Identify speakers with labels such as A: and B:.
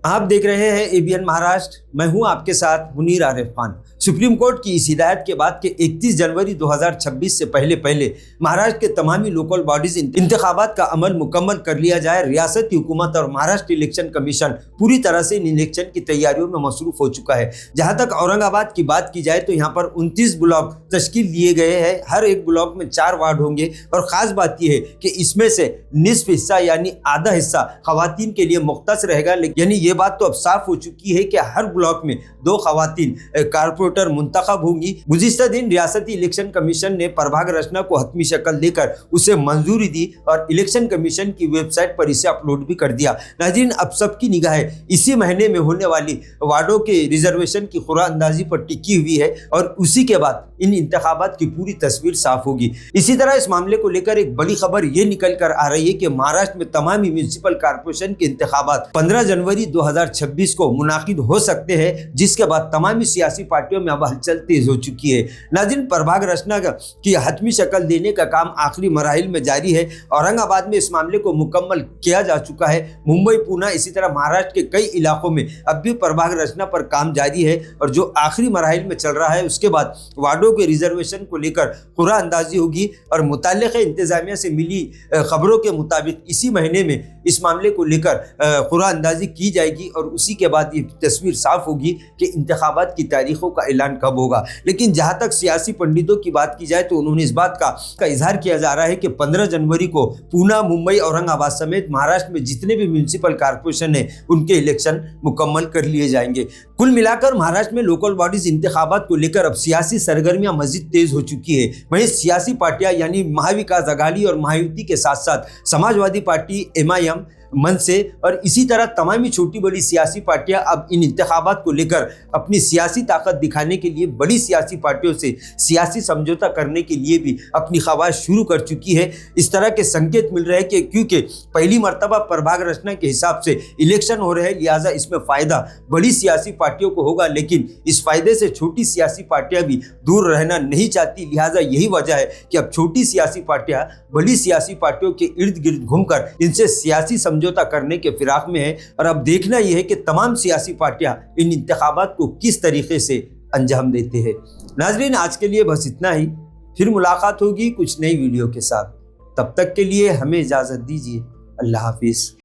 A: आप देख रहे हैं एबीएन महाराष्ट्र। मैं हूं आपके साथ मुनीर आरिफ खान। सुप्रीम कोर्ट की इस हिदायत के बाद के 31 जनवरी 2026 से पहले महाराष्ट्र के तमामी लोकल बॉडीज इंतखाबात का अमल मुकम्मल कर लिया जाए। रियासती हुकूमत और महाराष्ट्र इलेक्शन कमीशन पूरी तरह से इन इलेक्शन की तैयारियों में मसरूफ हो चुका है। जहां तक औरंगाबाद की बात की जाए तो यहाँ पर 29 ब्लॉक तश्कील दिए गए हैं। हर एक ब्लॉक में 4 वार्ड होंगे और खास बात यह है कि इसमें से निस्फ हिस्सा यानी आधा हिस्सा खवातीन के लिए मुख्तस रहेगा। यानी ये बात तो अब साफ हो चुकी है कि हर ब्लॉक में 2 खवातीन कारपोरेटर मुंतखब होंगी। गुज़िश्ता दिन रियासती इलेक्शन कमीशन ने प्रभाग रचना को हतमी शक्ल देकर उसे मंजूरी दी और इलेक्शन कमीशन की वेबसाइट पर इसे अपलोड भी कर दिया। नाज़रीन, अब सबकी निगाहें इसी महीने में होने वाली वार्डों के रिजर्वेशन की खुरा अंदाजी पर टिकी हुई है और उसी के बाद इन इंतखाबात की पूरी तस्वीर साफ होगी। इसी तरह इस मामले को लेकर एक बड़ी खबर ये निकल कर आ रही है कि महाराष्ट्र में तमामी म्यूनिसिपल कारपोरेशन के इंतखाबात 15 जनवरी 2026 को मुनाकिद हो सकते हैं, जिसके बाद तमामी सियासी पार्टियों में अब हलचल तेज हो चुकी है। नाज़रीन, प्रभाग रचना की हतमी शक्ल देने का काम आखिरी मराहिल में जारी है। औरंगाबाद में इस मामले को मुकम्मल किया जा चुका है। मुंबई, पूना, इसी तरह महाराष्ट्र के कई इलाकों में अब भी प्रभाग रचना पर काम जारी है और जो आखिरी मराहिल में चल रहा है उसके बाद वार्डों के रिजर्वेशन को लेकर खुरा अंदाजी होगी और मुताल्लिक़ इंतजामिया से मिली खबरों के मुताबिक इसी महीने में इस मामले को लेकर खुरा अंदाजी की जाएगी और उसी के बाद ये तस्वीर साफ होगी कि इंतखाबात की तारीखों का ऐलान कब होगा। लेकिन जहाँ तक सियासी पंडितों की बात की जाए तो उन्होंने इस बात का इजहार किया जा रहा है कि 15 जनवरी को पूना, मुंबई, औरंगाबाद समेत महाराष्ट्र में जितने भी म्यूनिसिपल कारपोरेशन है उनके इलेक्शन मुकम्मल कर लिए जाएंगे। कुल मिलाकर महाराष्ट्र में लोकल बॉडीज इंतखाबात को लेकर अब सियासी सरगर्मियां मजीद तेज हो चुकी है। वहीं सियासी पार्टियां यानी महाविकास आघाड़ी और महायुति के साथ साथ समाजवादी पार्टी, MIM, मनसे और इसी तरह तमामी छोटी बड़ी सियासी पार्टियां अब इन इंतखाबात को लेकर अपनी सियासी ताकत दिखाने के लिए बड़ी सियासी पार्टियों से सियासी समझौता करने के लिए भी अपनी ख़वाहिश शुरू कर चुकी है। इस तरह के संकेत मिल रहे हैं कि क्योंकि पहली मर्तबा प्रभाग रचना के हिसाब से इलेक्शन हो रहे हैं, लिहाजा इसमें फ़ायदा बड़ी सियासी पार्टियों को होगा, लेकिन इस फ़ायदे से छोटी सियासी पार्टियाँ भी दूर रहना नहीं चाहती। लिहाजा यही वजह है कि अब छोटी सियासी पार्टियाँ बड़ी सियासी पार्टियों के इर्द गिर्द घूमकर इनसे सियासी समझौता करने के फिराक में है और अब देखना यह है कि तमाम सियासी पार्टियां इन इंतखाबात को किस तरीके से अंजाम देते हैं। नाजरीन, आज के लिए बस इतना ही। फिर मुलाकात होगी कुछ नई वीडियो के साथ। तब तक के लिए हमें इजाजत दीजिए। अल्लाह हाफिज।